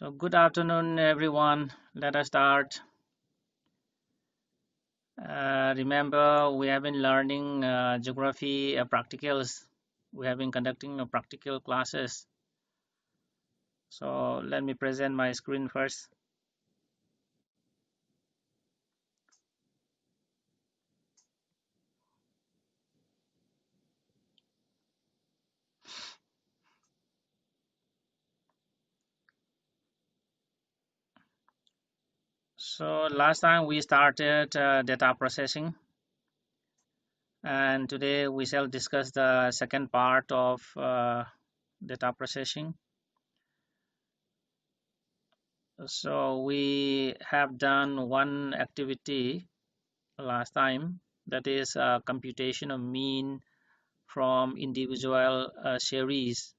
So good afternoon, everyone. Let us start. Remember, we have been learning geography practicals. We have been conducting practical classes. So let me present my screen first. So last time we started data processing, and today we shall discuss the second part of data processing. So we have done one activity last time, that is computation of mean from individual series,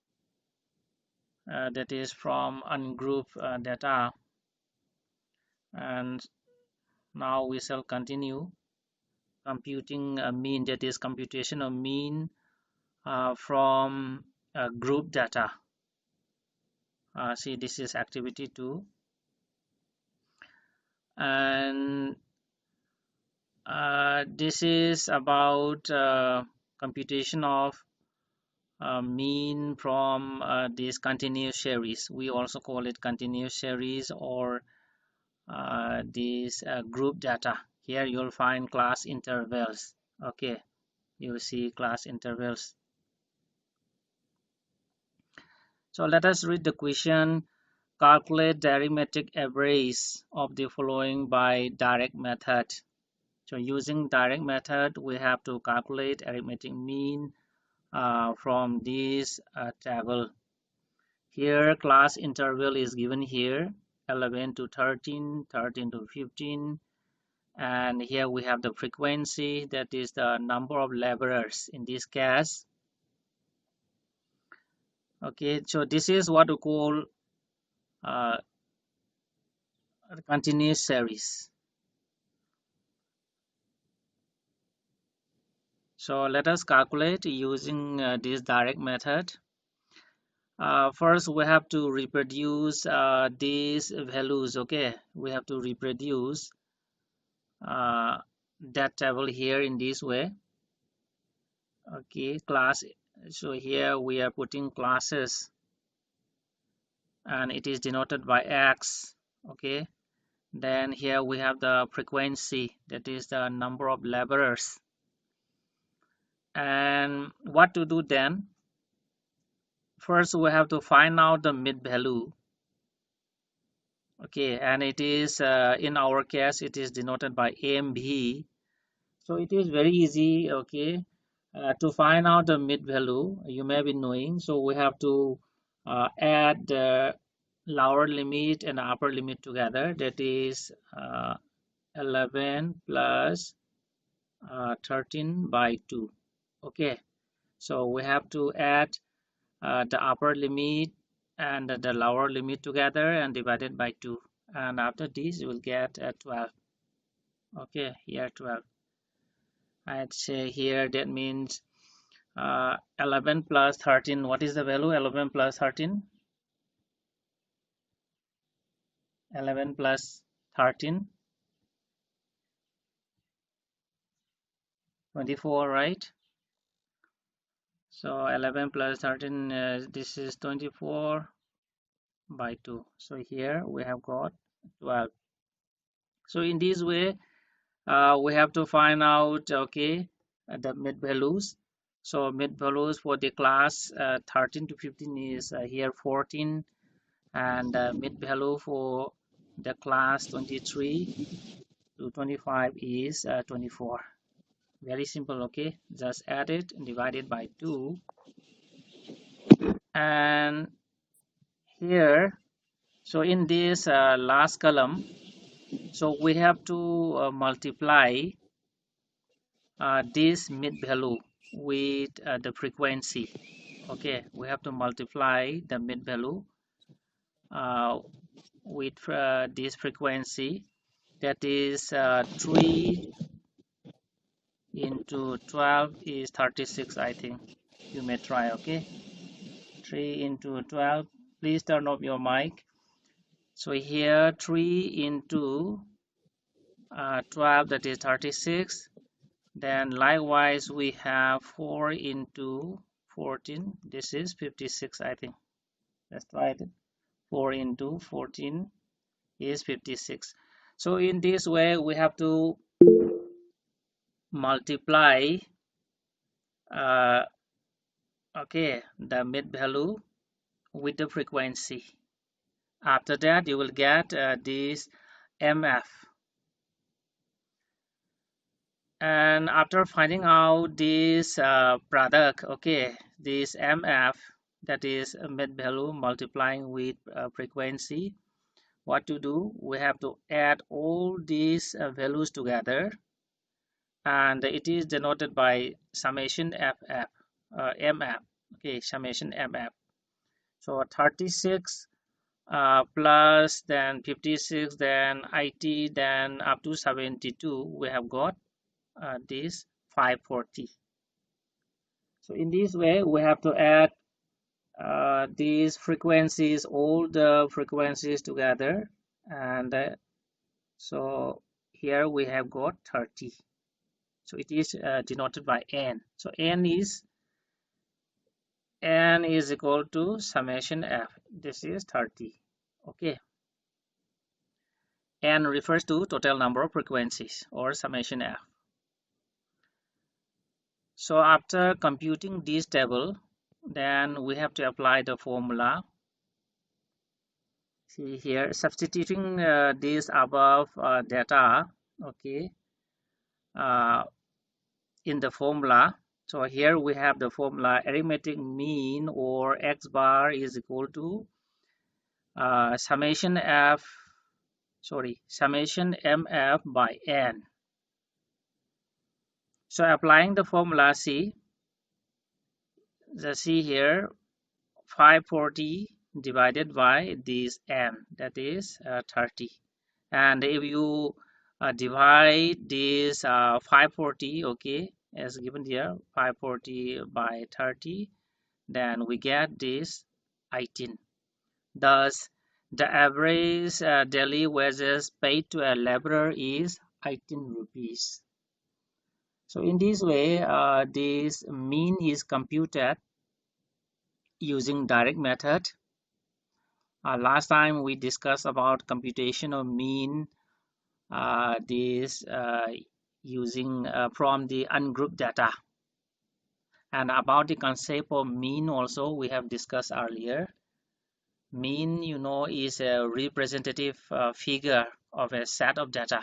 that is from ungrouped data, and now we shall continue computing a mean, that is computation of mean from group data. See, this is activity 2, and this is about computation of mean from this continuous series. We also call it continuous series, or this group data. Here you'll find class intervals. Okay, you see class intervals. So let us read the question. Calculate the arithmetic average of the following by direct method. So using direct method, we have to calculate arithmetic mean from this table. Here class interval is given here, 11 to 13, 13 to 15, and here we have the frequency, that is the number of laborers in this case. Okay, so this is what we call uh, continuous series. So let us calculate using this direct method. First we have to reproduce these values. Okay, we have to reproduce that table here in this way. Okay, class. So here we are putting classes, and it is denoted by X. Okay, then here we have the frequency, that is the number of laborers. And what to do then? First we have to find out the mid value. Okay, and it is in our case it is denoted by MV. So it is very easy, okay, to find out the mid value. You may be knowing, so we have to add the lower limit and upper limit together, that is 11 plus 13 by 2. Okay, so we have to add the upper limit and the lower limit together and divided by 2, and after this you will get 12. Okay, here 12. I'd say here that means 11 plus 13. What is the value? 11 plus 13? 11 plus 13? 24, right? So 11 plus 13, this is 24 by 2. So here we have got 12. So in this way, we have to find out, okay, the mid values. So mid values for the class 13 to 15 is here 14, and mid value for the class 23 to 25 is 24. Very simple. Okay, just add it and divide it by 2, and here, so in this last column, so we have to multiply this mid value with the frequency. Okay, we have to multiply the mid value with this frequency, that is 3 into 12 is 36. I think you may try. Okay, 3 into 12. Please turn off your mic. So here 3 into 12, that is 36. Then likewise we have 4 into 14, this is 56, I think. Let's try it. 4 into 14 is 56. So in this way we have to multiply uh, okay, the mid value with the frequency. After that you will get this MF. And after finding out this product, okay, this MF, that is mid value multiplying with frequency, what to do? We have to add all these values together, and it is denoted by summation FF, MF, okay, summation MF. So 36 plus then 56, then IT, then up to 72, we have got this 540. So in this way we have to add these frequencies, all the frequencies together, and so here we have got 30. So it is denoted by n. So n is equal to summation f. This is 30. Okay, n refers to total number of frequencies or summation f. So after computing this table, then we have to apply the formula. See here, substituting this above data, okay, in the formula. So here we have the formula: arithmetic mean or x bar is equal to summation mf by n. So applying the formula, see here 540 divided by this n, that is 30. And if you divide this 540, okay, as given here, 540 by 30, then we get this 18. Thus the average daily wages paid to a laborer is 18 rupees. So in this way this mean is computed using direct method. Last time we discussed about computation of mean, this using from the ungrouped data, and about the concept of mean also we have discussed earlier. Mean, you know, is a representative figure of a set of data,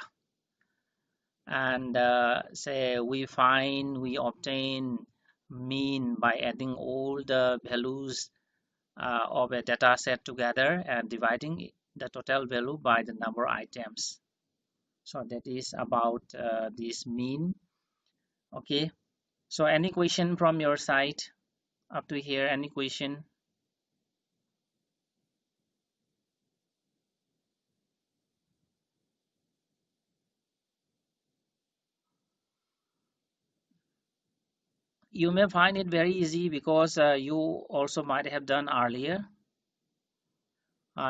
and say we obtain mean by adding all the values of a data set together and dividing the total value by the number of items. So that is about this mean. Okay, so any question from your side up to here? Any question? You may find it very easy because you also might have done earlier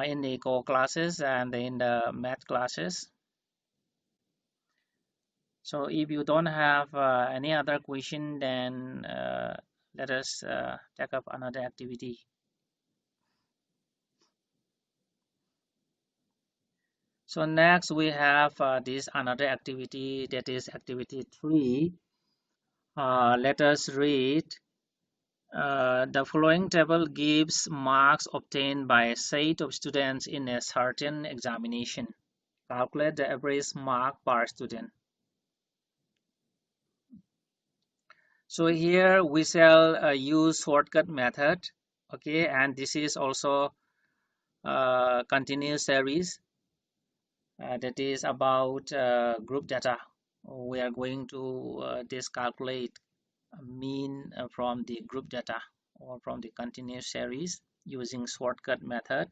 in the core classes and in the math classes. So if you don't have any other question, then let us take up another activity. So next we have this another activity, that is activity 3. Let us read. The following table gives marks obtained by a set of students in a certain examination. Calculate the average mark per student. So here we shall use shortcut method, okay, and this is also continuous series that is about group data. We are going to calculate mean from the group data or from the continuous series using shortcut method.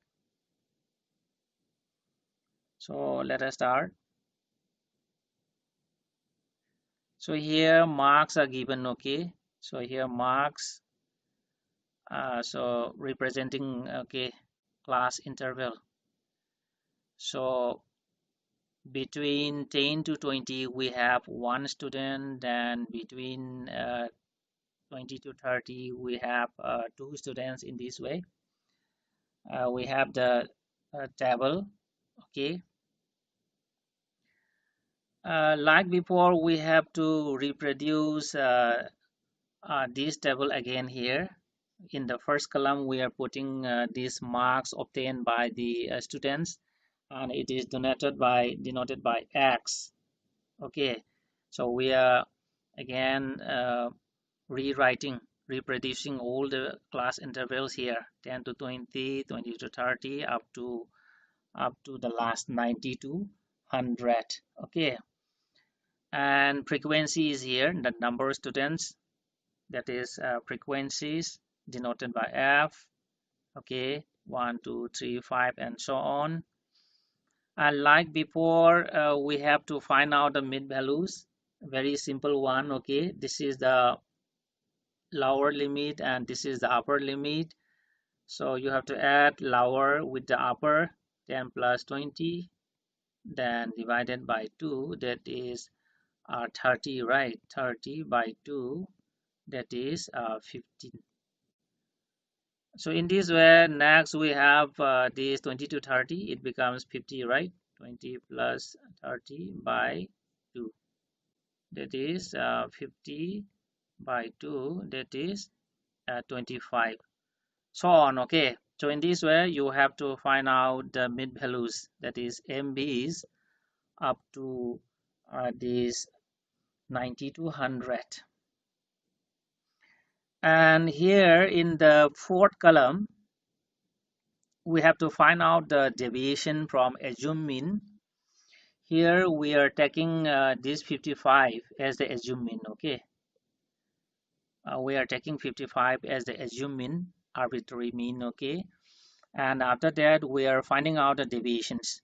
So let us start. So here marks are given, okay. So here marks, so representing, okay, class interval. So between 10 to 20 we have one student, and between 20 to 30 we have two students. In this way we have the table. Okay, like before, we have to reproduce this table again. Here in the first column we are putting these marks obtained by the students, and it is denoted by X. Okay, so we are again reproducing all the class intervals here: 10 to 20, 20 to 30, up to the last 90 to 100. Okay, and frequency is here, the number of students, that is frequencies denoted by F. Okay, 1 2 3 5 and so on. And like before, we have to find out the mid values. Very simple one. Okay, this is the lower limit and this is the upper limit. So you have to add lower with the upper. 10 plus 20, then divided by 2, that is 30, right? 30 by 2, that is 15. So in this way, next we have this 20 to 30, it becomes 50, right? 20 plus 30 by 2, that is 50 by 2, that is 25, so on. Okay, so in this way you have to find out the mid values, that is MBs, up to this 90 to 100. And here in the fourth column we have to find out the deviation from assumed mean. Here we are taking this 55 as the assumed mean. Okay, we are taking 55 as the assumed mean, arbitrary mean. Okay, and after that we are finding out the deviations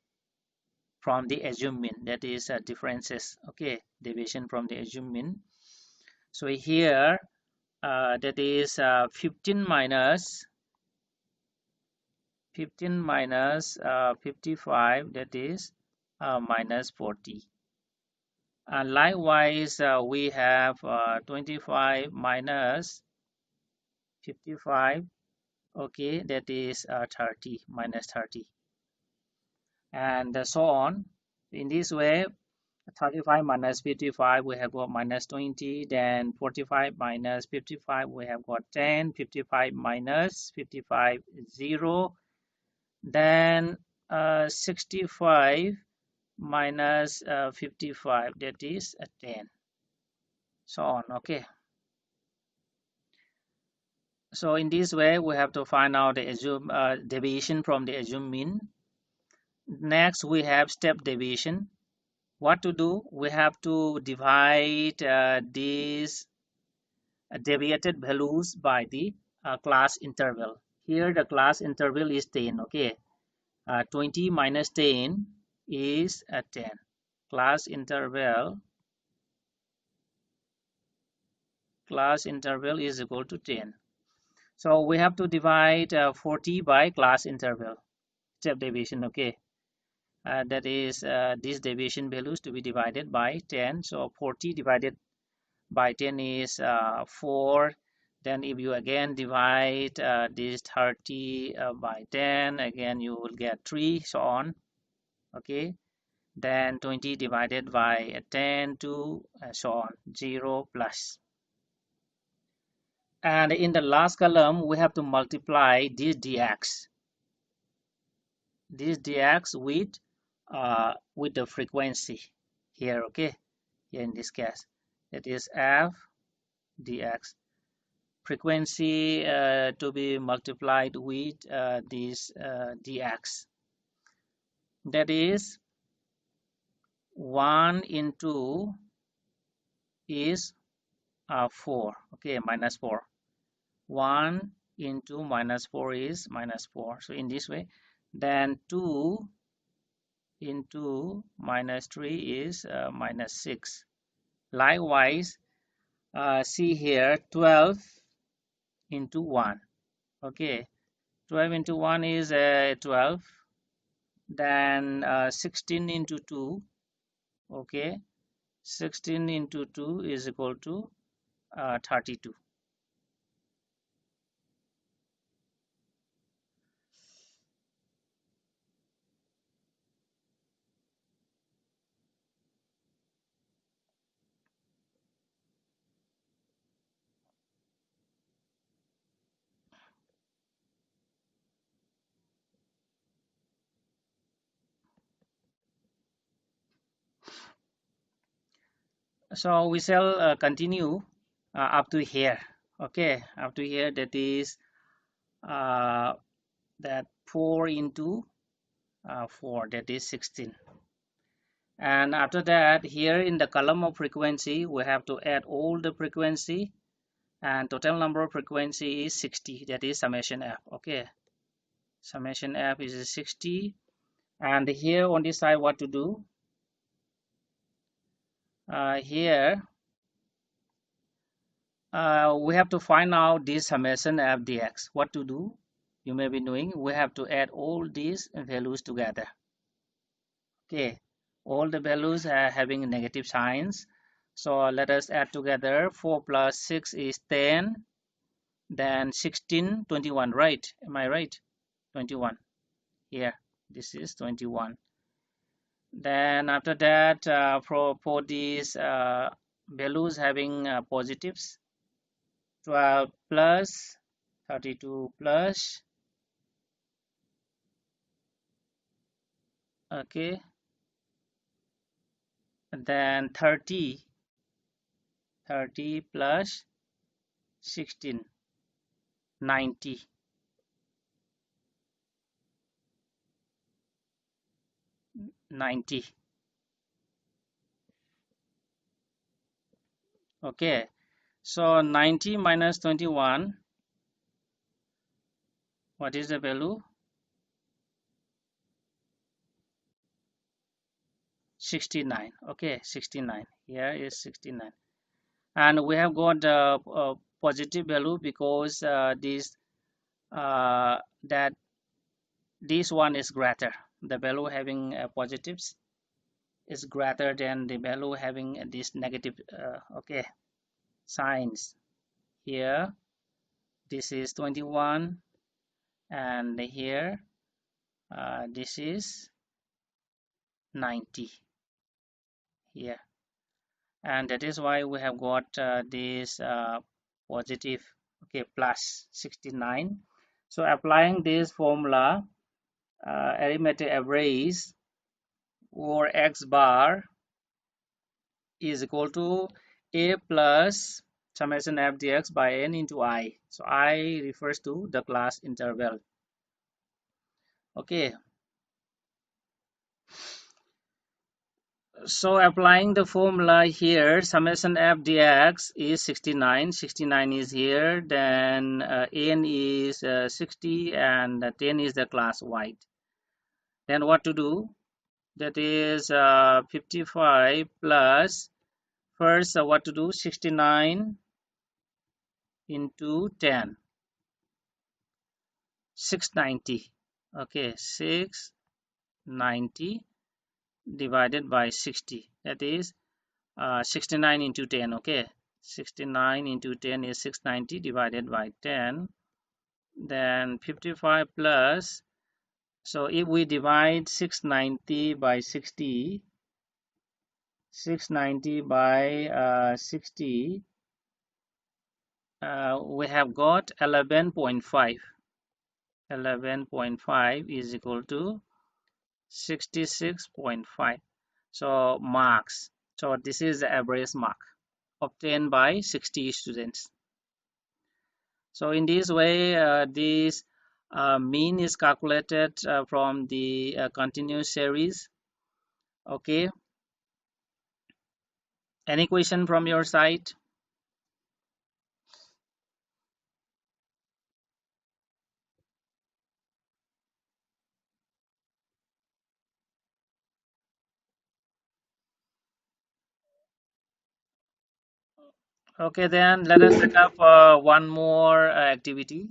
from the assumed mean, that is differences. Okay, deviation from the assumed mean. So here that is 15 minus 55, that is minus 40. And likewise we have 25 minus 55. Okay, that is 30, minus 30, and so on. In this way, 35 minus 55 we have got minus 20, then 45 minus 55 we have got 10, 55 minus 55 0, then 65 minus 55, that is 10, so on. Okay, so in this way we have to find out the deviation from the assumed mean. Next we have step deviation. What to do? We have to divide these deviated values by the class interval. Here the class interval is 10. Okay, 20 minus 10 is 10. Class interval is equal to 10. So we have to divide 40 by class interval, step deviation. Okay, that is these deviation values to be divided by 10. So 40 divided by 10 is 4. Then if you again divide this 30 by 10, again you will get 3, so on. Okay, then 20 divided by 10, 2, so on, 0 plus. And in the last column we have to multiply this dx with the frequency here. Okay, here in this case, that is f dx, frequency to be multiplied with this dx, that is 1 into is 4. Okay, minus 4. 1 into minus 4 is minus 4. So in this way, then 2 into minus 3 is minus 6. Likewise, see here 12 into 1. Okay, 12 into 1 is 12. then 16 into 2, okay, 16 into 2 is equal to 32. So we shall continue up to here, okay, up to here, that is uh, that 4 into 4, that is 16. And after that, here in the column of frequency, we have to add all the frequency, and total number of frequency is 60, that is summation f, okay, summation f is 60. And here on this side, what to do, here we have to find out this summation f dx. What to do, you may be knowing, we have to add all these values together, okay, all the values are having negative signs. So let us add together. 4 plus 6 is 10, then 16, 21, right? Am I right? 21 here, this is 21. Then after that, for these values having positives, 12 plus 32 plus, okay, and then 30 plus 16, 90, okay. So 90 minus 21, what is the value? 69, okay, 69, here is 69. And we have got a positive value because that this one is greater, the value having positives is greater than the value having this negative okay signs. Here this is 21, and here this is 90 here, and that is why we have got this positive, okay, plus 69. So applying this formula, arithmetic average or x bar is equal to a plus summation f dx by n into I. So I refers to the class interval, okay. So applying the formula here, summation f dx is 69, 69 is here, then n is 60, and 10 is the class white. Then what to do, that is 55 plus, first what to do, 69 into 10, 690, okay, 690 divided by 60, that is 69 into 10, okay, 69 into 10 is 690 divided by 10, then 55 plus, so if we divide 690 by 60, 690 by 60, we have got 11.5. 11.5 is equal to 66.5. So marks. So this is the average mark obtained by 60 students. So in this way, this mean is calculated from the continuous series. Okay. Any question from your side? Okay, then let us set up one more activity.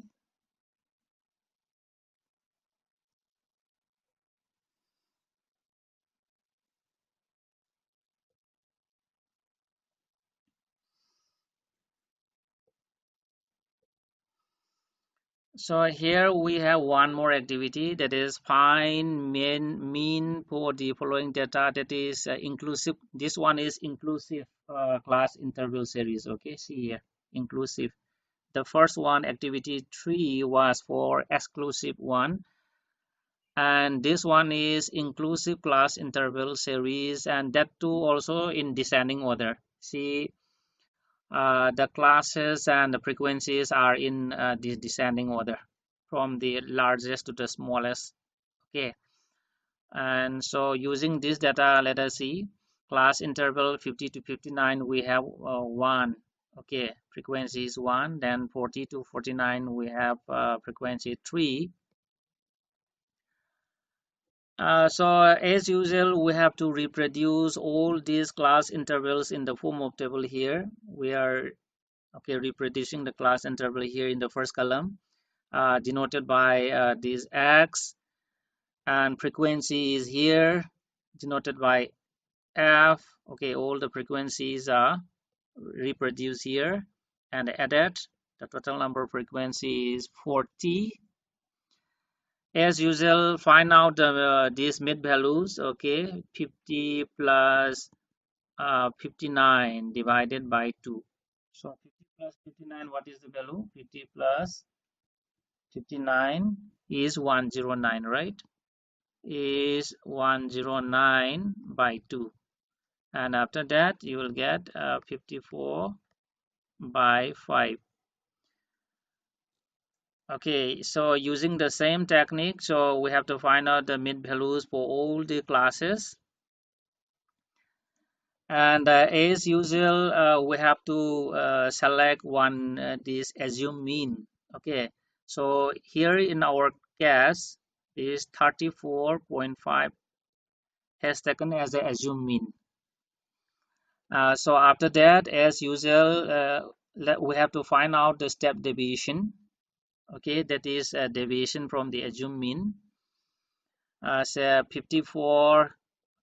So here we have one more activity, that is find mean for the following data, that is inclusive. This one is inclusive class interval series. Okay, see here, inclusive. The first one, activity 3, was for exclusive one, and this one is inclusive class interval series, and that too also in descending order. See, the classes and the frequencies are in the descending order from the largest to the smallest. Okay, and so using this data, let us see, class interval 50 to 59, we have 1. Okay, frequency is 1. Then 40 to 49, we have frequency 3. So as usual, we have to reproduce all these class intervals in the form of table. Here we are, okay, reproducing the class interval here in the first column, denoted by this X, and frequency is here denoted by F. Okay, all the frequencies are reproduced here and added. The total number of frequencies is 40. As usual, find out these mid values. Okay, 50 plus 59 divided by 2. So 50 plus 59, what is the value? 50 plus 59 is 109, right? Is 109 by 2. And after that, you will get 54 by 5. Okay, so using the same technique, so we have to find out the mid values for all the classes. And as usual, we have to select one, this assume mean. Okay, so here in our case, this 34.5 has taken as a assume mean. So after that, as usual, we have to find out the step deviation. Okay, that is a deviation from the assumed mean. So 54,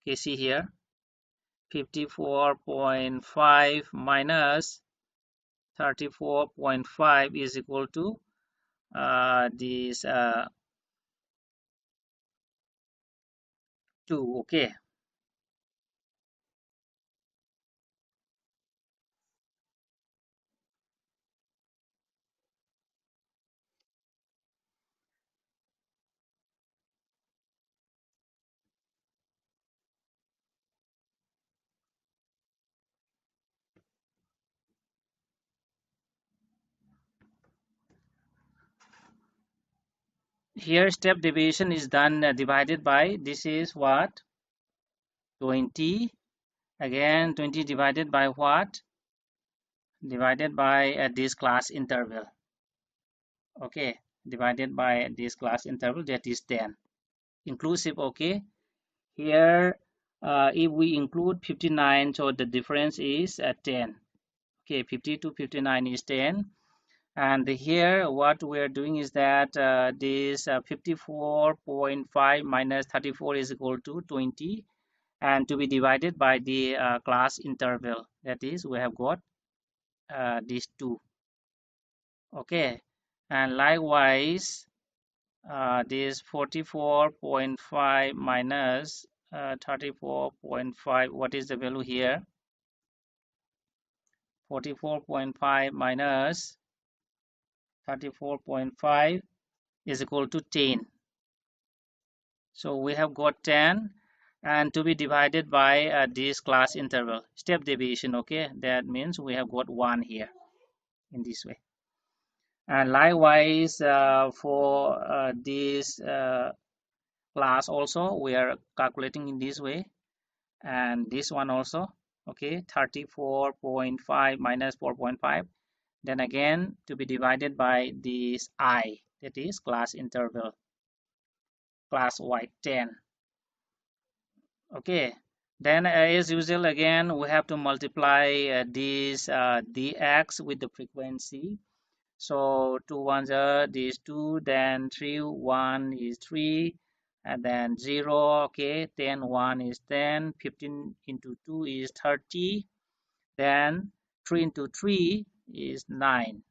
okay, see here, 54.5 minus 34.5 is equal to this 2. Okay, here step deviation is done divided by, this is what, 20. Again 20 divided by what? Divided by this class interval. Okay, divided by this class interval, that is 10. Inclusive. Okay, here if we include 59, so the difference is 10. Okay, 50 to 59 is 10. And here what we are doing is that this 54.5 minus 34 is equal to 20, and to be divided by the class interval, that is we have got these 2. Okay, and likewise this 44.5 minus 34.5, what is the value here? 44.5 minus 34.5 is equal to 10. So we have got 10, and to be divided by this class interval, step deviation. Okay, that means we have got 1 here in this way. And likewise for this class also, we are calculating in this way, and this one also. Okay, 34.5 minus 4.5, then again to be divided by this I, that is class interval, class y 10. Okay, then as usual, again we have to multiply this dx with the frequency. So 2 ones are these 2, then 3 1 is 3, and then 0. Okay, 10 1 is 10, 15 into 2 is 30, then 3 into 3 is 9.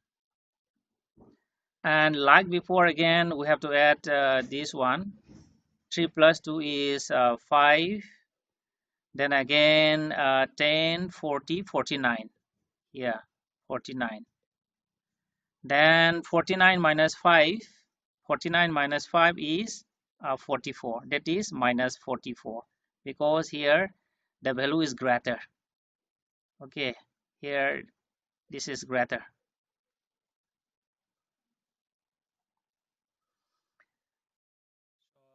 And like before, again we have to add this one. 3 plus 2 is 5. Then again 10, 40, 49. Yeah, 49. Then 49 minus 5. 49 minus 5 is 44. That is minus 44, because here the value is greater. Okay, here this is greater.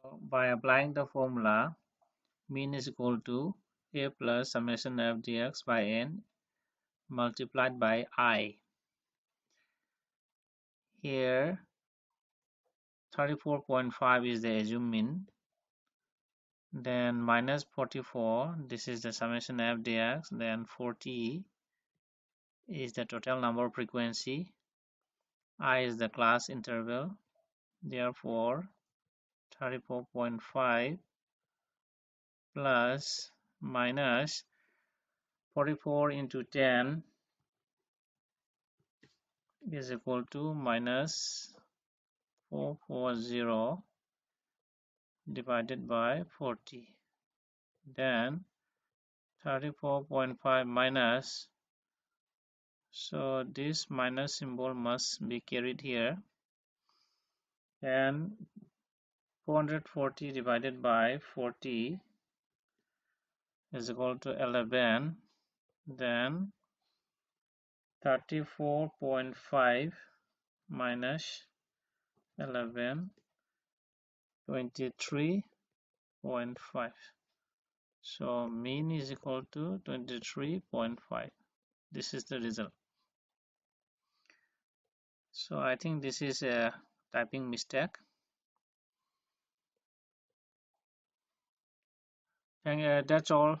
So by applying the formula, mean is equal to a plus summation f dx by n multiplied by I. Here 34.5 is the assumed mean. Then minus 44, this is the summation f dx. Then 40 is the total number frequency. I is the class interval. Therefore 34.5 plus minus 44 into 10 is equal to minus 440 divided by 40. Then 34.5 minus, so this minus symbol must be carried here. Then 440 divided by 40 is equal to 11. Then 34.5 minus 11, 23.5. So mean is equal to 23.5. This is the result. So I think this is a typing mistake. And that's all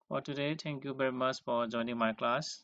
for today. Thank you very much for joining my class.